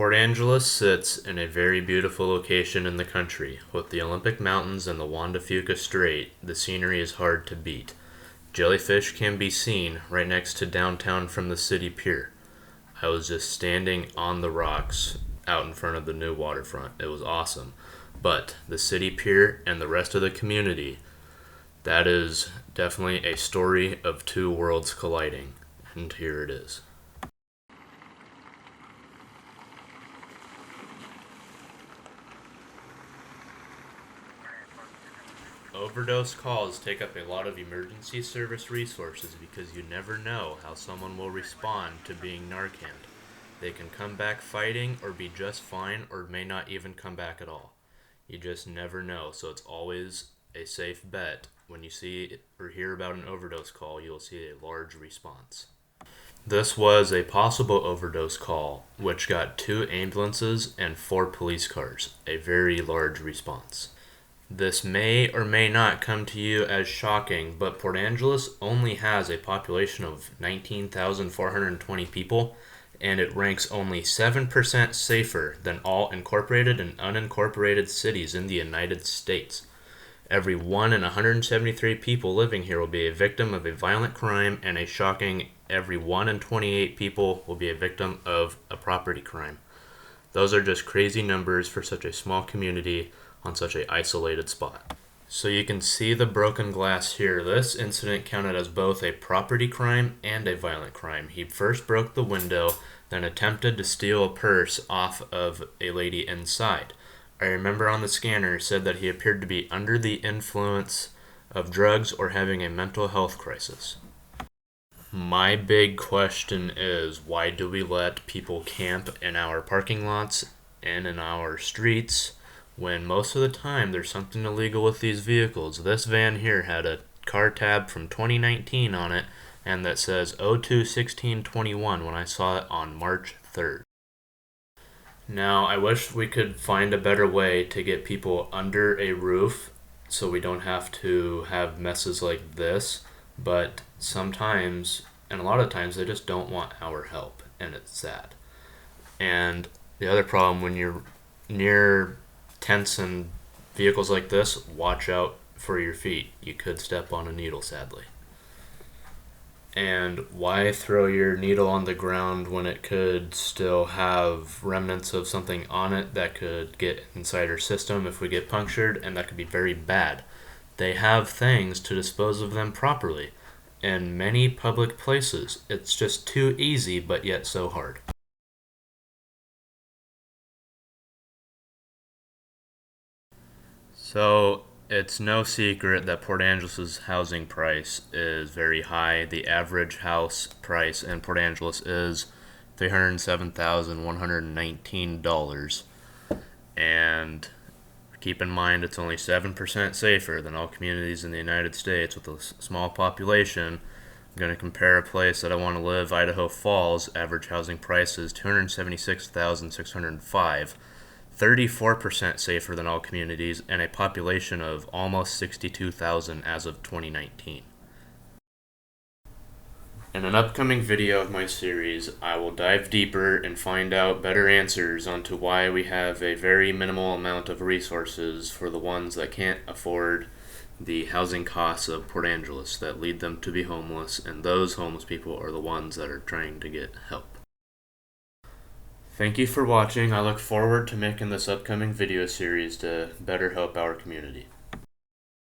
Port Angeles sits in a very beautiful location in the country. With the Olympic Mountains and the Juan de Fuca Strait, the scenery is hard to beat. Jellyfish can be seen right next to downtown from the city pier. I was just standing on the rocks out in front of the new waterfront. It was awesome. But the city pier and the rest of the community, that is definitely a story of two worlds colliding. And here it is. Overdose calls take up a lot of emergency service resources because you never know how someone will respond to being Narcaned. They can come back fighting or be just fine or may not even come back at all. You just never know, so it's always a safe bet. When you see or hear about an overdose call, you'll see a large response. This was a possible overdose call, which got 2 ambulances and 4 police cars, a very large response. This may or may not come to you as shocking, but Port Angeles only has a population of 19,420 people, and it ranks only 7% safer than all incorporated and unincorporated cities in the United States. Every 1 in 173 people living here will be a victim of a violent crime, and a shocking every 1 in 28 people will be a victim of a property crime. Those are just crazy numbers for such a small community on such an isolated spot. So you can see the broken glass here. This incident counted as both a property crime and a violent crime. He first broke the window, then attempted to steal a purse off of a lady inside. I remember on the scanner it said that he appeared to be under the influence of drugs or having a mental health crisis. My big question is, why do we let people camp in our parking lots and in our streets when most of the time there's something illegal with these vehicles? This van here had a car tab from 2019 on it, and that says 02-1621 when I saw it on March 3rd. Now, I wish we could find a better way to get people under a roof so we don't have to have messes like this, but sometimes, and a lot of times, they just don't want our help, and it's sad. And the other problem, when you're near tents and vehicles like this, watch out for your feet. You could step on a needle, sadly. And why throw your needle on the ground when it could still have remnants of something on it that could get inside our system if we get punctured, and that could be very bad. They have things to dispose of them properly in many public places. It's just too easy, but yet so hard. So, it's no secret that Port Angeles' housing price is very high. The average house price in Port Angeles is $307,119. And keep in mind, it's only 7% safer than all communities in the United States with a small population. I'm going to compare a place that I want to live, Idaho Falls. Average housing price is $276,605. 34% safer than all communities, and a population of almost 62,000 as of 2019. In an upcoming video of my series, I will dive deeper and find out better answers onto why we have a very minimal amount of resources for the ones that can't afford the housing costs of Port Angeles that lead them to be homeless, and those homeless people are the ones that are trying to get help. Thank you for watching. I look forward to making this upcoming video series to better help our community.